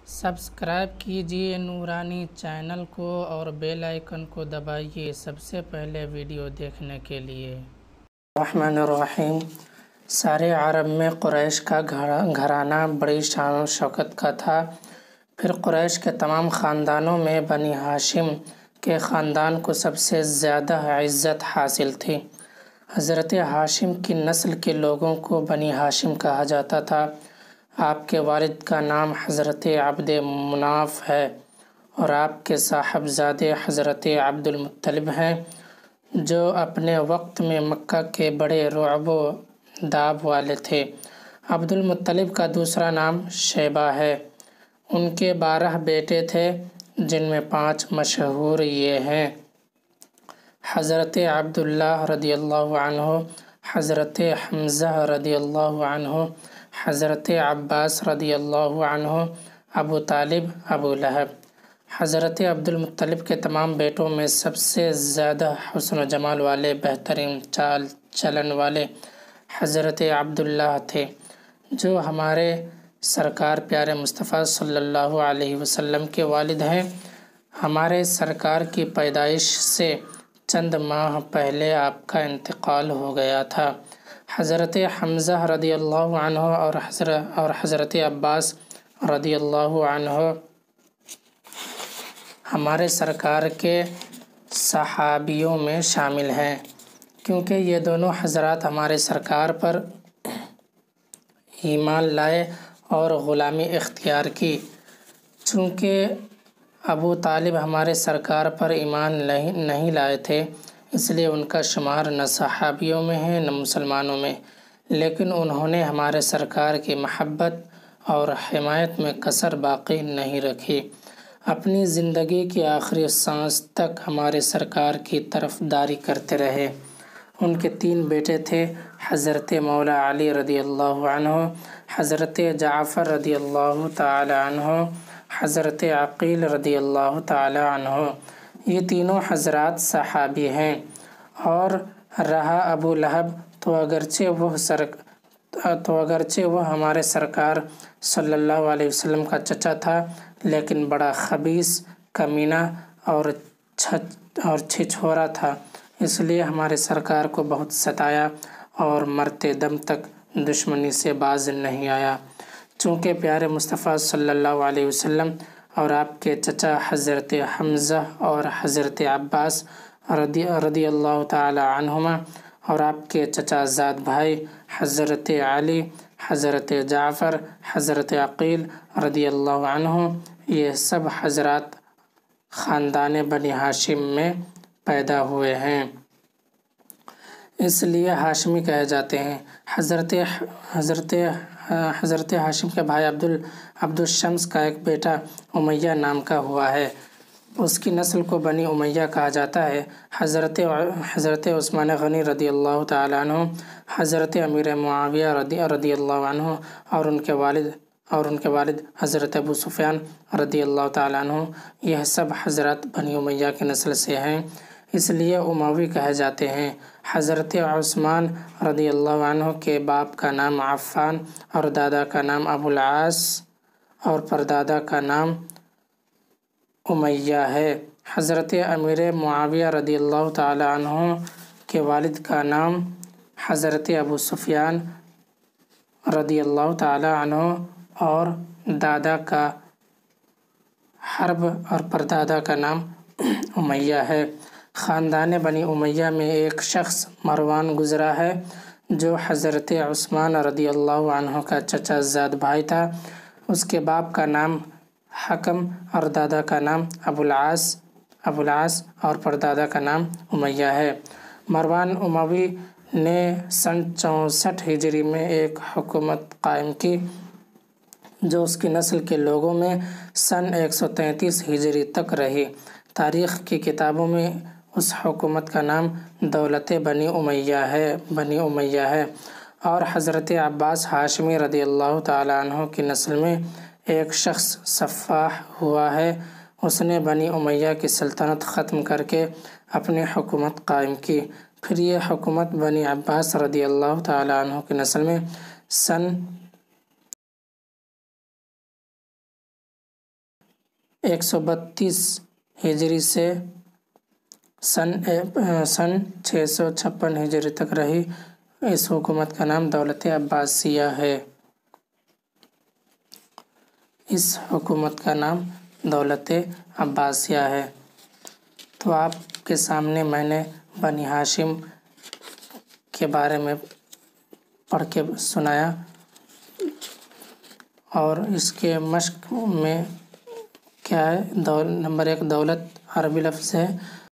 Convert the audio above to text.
Subscribe کیجیے نورانی channel کو اور بیل آئیکن کو دبائیے سب سے پہلے ویڈیو دیکھنے کے لیے۔ الرحمن الرحیم۔ سارے عرب میں قریش کا گھرانہ بڑی شان و شوکت کا تھا۔ پھر قریش کے تمام خاندانوں میں بنی ہاشم کے خاندان کو سب سے زیادہ عزت حاصل تھی۔ حضرت ہاشم کی نسل کے لوگوں کو بنی ہاشم کہا جاتا تھا۔ آپ کے والد کا نام حضرت عبد مناف ہے اور آپ کے صاحبزادے حضرت عبد المطلب ہیں، جو اپنے وقت میں مکہ کے بڑے رعب و داب والے تھے۔ عبد المطلب کا دوسرا نام شیبہ ہے۔ ان کے 12 بیٹے تھے، جن میں 5 مشہور یہ ہیں: حضرت عبداللہ رضی اللہ عنہ، حضرت حمزہ رضی اللہ عنہ، حضرت عباس رضی اللہ عنہ، ابو طالب، ابو لہب۔ حضرت عبد المطلب کے تمام بیٹوں میں سب سے زیادہ حسن و جمال والے، بہترین چال چلن والے حضرت عبداللہ تھے، جو ہمارے سرکار پیارے مصطفیٰ صلی اللہ علیہ وسلم کے والد ہیں۔ ہمارے سرکار کی پیدائش سے چند ماہ پہلے آپ کا انتقال ہو گیا تھا۔ حضرت حمزہ رضی اللہ عنہ اور حضرت عباس رضی اللہ عنہ ہمارے سرکار کے صحابیوں میں شامل ہیں، کیونکہ یہ دونوں حضرات ہمارے سرکار پر ایمان لائے اور غلامی اختیار کی۔ چونکہ ابو طالب ہمارے سرکار پر ایمان نہیں لائے تھے، اس لیے ان کا شمار نہ صحابیوں میں ہے نہ مسلمانوں میں، لیکن انہوں نے ہمارے سرکار کی محبت اور حمایت میں کسر باقی نہیں رکھی۔ اپنی زندگی کی آخری سانس تک ہمارے سرکار کی طرفداری کرتے رہے۔ ان کے 3 بیٹے تھے: حضرت مولا علی رضی اللہ عنہ، حضرت جعفر رضی اللہ تعالی عنہ، حضرت عقیل رضی اللہ تعالی عنہ۔ یہ تینوں حضرات صحابی ہیں۔ اور رہا ابو لہب، تو اگرچہ وہ ہمارے سرکار صلی اللہ علیہ وسلم کا چچا تھا، لیکن بڑا خبیث، کمینہ اور چھچھورا تھا، اس لیے ہمارے سرکار کو بہت ستایا اور مرتے دم تک دشمنی سے باز نہیں آیا۔ چونکہ پیارے مصطفیٰ صلی اللہ علیہ وسلم اور آپ کے چچا حضرت حمزہ اور حضرت عباس رضی اللہ تعالی عنہما اور آپ کے چچا زاد بھائی حضرت علی، حضرت جعفر، حضرت عقیل رضی اللہ عنہ، یہ سب حضرات خاندان بنی ہاشم میں پیدا ہوئے ہیں، اس لیے ہاشمی کہے جاتے ہیں۔ حضرت ہاشم کے بھائی عبد الشمس کا ایک بیٹا امیہ نام کا ہوا ہے، اس کی نسل کو بنی امیہ کہا جاتا ہے۔ حضرت عثمان غنی رضی اللہ تعالی عنہ، حضرت امیر معاویہ رضی اللہ عنہ اور ان کے والد حضرت ابو سفیان رضی اللہ تعالی عنہ، یہ سب حضرات بنی امیہ کی نسل سے ہیں، اس لیے اموی کہے جاتے ہیں۔ حضرت عثمان رضی اللہ عنہ کے باپ کا نام عفان اور دادا کا نام ابو العاص اور پردادا کا نام امیہ ہے۔ حضرت امیر معاویہ رضی اللہ تعالی عنہ کے والد کا نام حضرت ابو سفیان رضی اللہ تعالی عنہ اور دادا کا حرب اور پردادا کا نام امیہ ہے۔ خاندان بنی امیہ میں ایک شخص مروان گزرا ہے، جو حضرت عثمان رضی اللہ عنہ کا چچا زاد بھائی تھا۔ اس کے باپ کا نام حکم اور دادا کا نام ابو العاص اور پردادا کا نام امیہ ہے۔ مروان اموی نے سن 64 ہجری میں ایک حکومت قائم کی، جو اس کی نسل کے لوگوں میں سن 133 ہجری تک رہی۔ تاریخ کی کتابوں میں اس حکومت کا نام دولت بنی امیہ ہے۔ اور حضرت عباس ہاشمی رضی اللہ تعالی عنہ کی نسل میں ایک شخص سفاح ہوا ہے، اس نے بنی امیہ کی سلطنت ختم کر کے اپنی حکومت قائم کی۔ پھر یہ حکومت بنی عباس رضی اللہ تعالی عنہ کی نسل میں سن 132 ہجری سے سن 656 ہجری تک رہی۔ اس حکومت کا نام دولت عباسیہ ہے۔ اس حکومت کا نام دولت عباسیہ ہے۔ تو آپ کے سامنے میں نے بنی ہاشم کے بارے میں پڑھ کے سنایا، اور اس کے مشق میں کیا ہے؟ نمبر 1 دولت عربی لفظ ہے